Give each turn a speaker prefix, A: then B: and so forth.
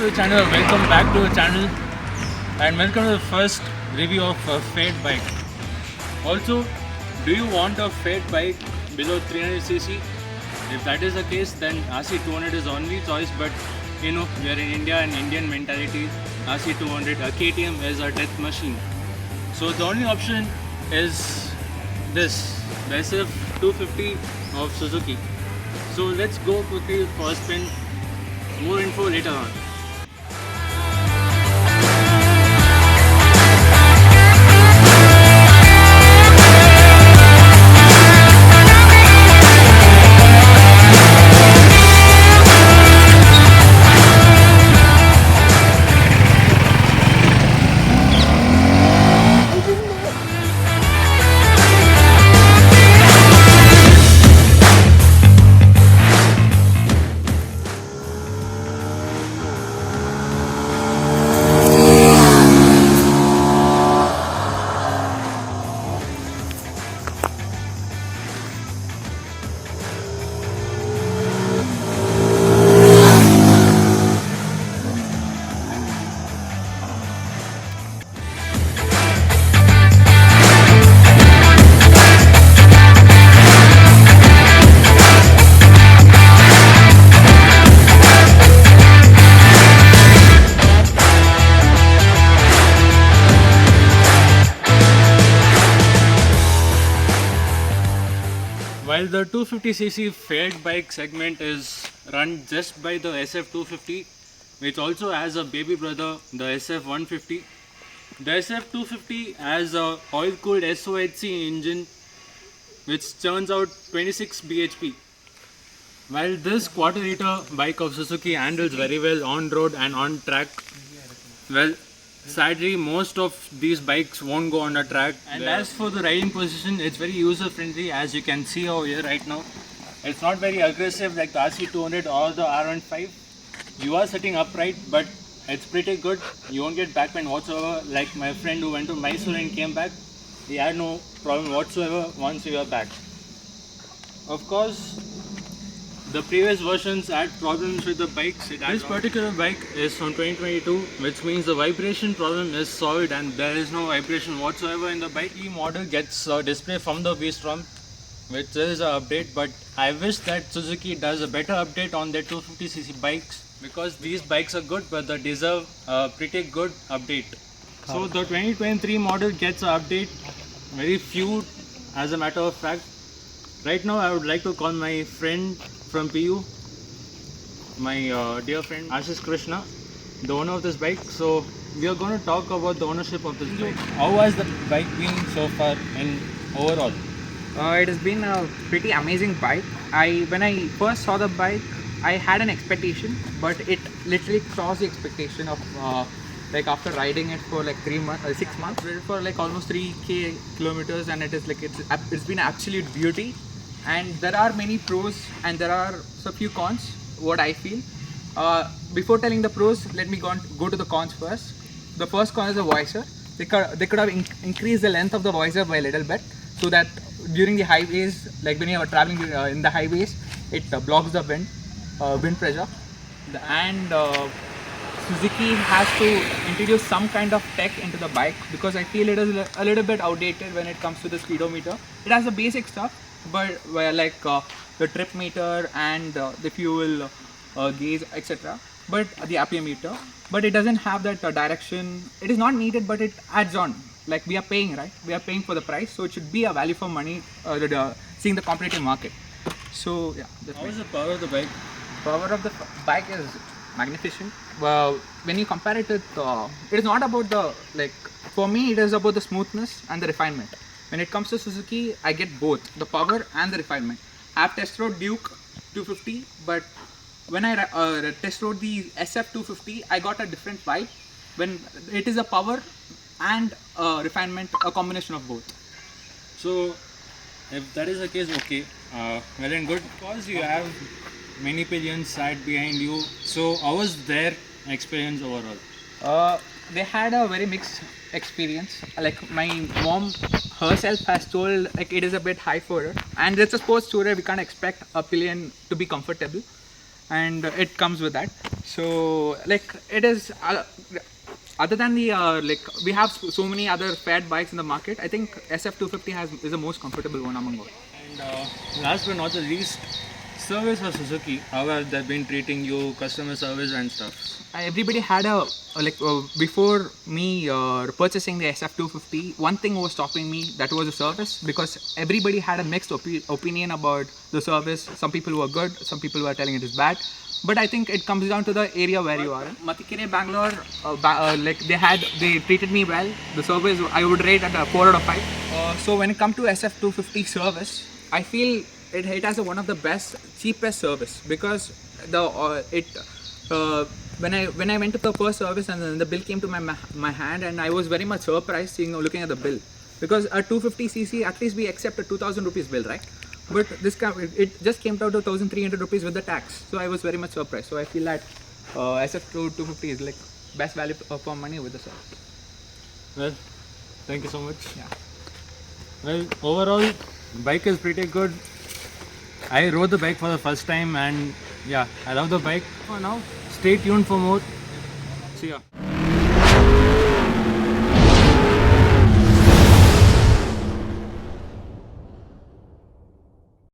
A: the channel, welcome back to the channel, and welcome to the first review of a Fate bike. Also, do you want a Fate bike below 300cc? If that is the case, then RC200 is only choice, but you know, we are in India and Indian mentality, RC200, a KTM is a death machine. So the only option is this, the SF250 of Suzuki. So let's go quickly for a spin. More info later on. While the 250cc Fate bike segment is run just by the SF250, which also has a baby brother, the SF150. The SF250 has a oil-cooled SOHC engine which churns out 26 bhp. While this quarter-liter bike of Suzuki handles very well on road and on track, well, sadly most of these bikes won't go on a track. And as for the riding position, it's very user friendly, as you can see over here right now. It's not very aggressive like the RC200 or the R15. You are sitting upright, but it's pretty good. You won't get back pain whatsoever. Like my friend who went to Mysore and came back, he had no problem whatsoever once we were back. Of course, the previous versions had problems with the bikes. This particular bike is from 2022, which means the vibration problem is solved and there is no vibration whatsoever in the bike. The model gets a display from the V-Strom, which is an update, but I wish that Suzuki does a better update on their 250cc bikes, because these bikes are good but they deserve a pretty good update. So the 2023 model gets an update, very few as a matter of fact. Right now I would like to call my friend from PU, my dear friend Ashish Krishna, the owner of this bike. So we are going to talk about the ownership of this bike. How has the bike been so far in overall?
B: It has been a pretty amazing bike. When I first saw the bike, I had an expectation, but it literally crossed the expectation of like after riding it for like 6 months, for like almost 3k kilometers, and it is like it's been absolute beauty. And there are many pros and there are a few cons, what I feel. Before telling the pros, let me go to the cons first. The first con is the visor. They could have increased the length of the visor by a little bit, so that during the highways, like when you are traveling in the highways, it blocks the wind pressure. And Suzuki has to introduce some kind of tech into the bike, because I feel it is a little bit outdated when it comes to the speedometer. It has the basic stuff, but like the trip meter and the fuel gauge, etc., but the RPM meter, but it doesn't have that direction. It is not needed, but it adds on. Like we are paying, right? We are paying for the price, so it should be a value for money, seeing the competitive market. So yeah.
A: How is the power of the bike?
B: Power of the bike is magnificent. Well, when you compare it with, it is not about the, like, for me it is about the smoothness and the refinement. When it comes to Suzuki, I get both, the power and the refinement. I have test rode Duke 250, but when I test rode the SF250, I got a different vibe. When it is a power and refinement, a combination of both.
A: So if that is the case, okay, well and good. Because you have many pillions sat behind you, so how was their experience overall?
B: They had a very mixed experience. Like my mom herself has told, like, it is a bit high for her, and it's a sports tourer, we can't expect a pillion to be comfortable, and it comes with that. So like it is. Other than the like, we have so many other fat bikes in the market. I think SF250 is the most comfortable one among all.
A: And last but not the least, service for Suzuki. How have they been treating you, customer service and stuff?
B: Everybody had before me purchasing the SF250, one thing was stopping me, that was the service, because everybody had a mixed opinion about the service. Some people were good, some people were telling it is bad. But I think it comes down to the area where you are in. Matikere, Bangalore, like they treated me well. The service I would rate at a 4 out of 5. So when it comes to SF250 service, I feel it has one of the best, cheapest service, because when I went to the first service and then the bill came to my hand, and I was very much surprised looking at the bill, because a 250cc at least we accept a 2000 rupees bill, right? But it just came down to 1300 rupees with the tax. So I was very much surprised. So I feel that SF250 is like best value for money with the service.
A: Well, thank you so much.
B: Yeah.
A: Well, overall, bike is pretty good. I rode the bike for the first time, and yeah, I love the bike. For now, stay tuned for more. See ya.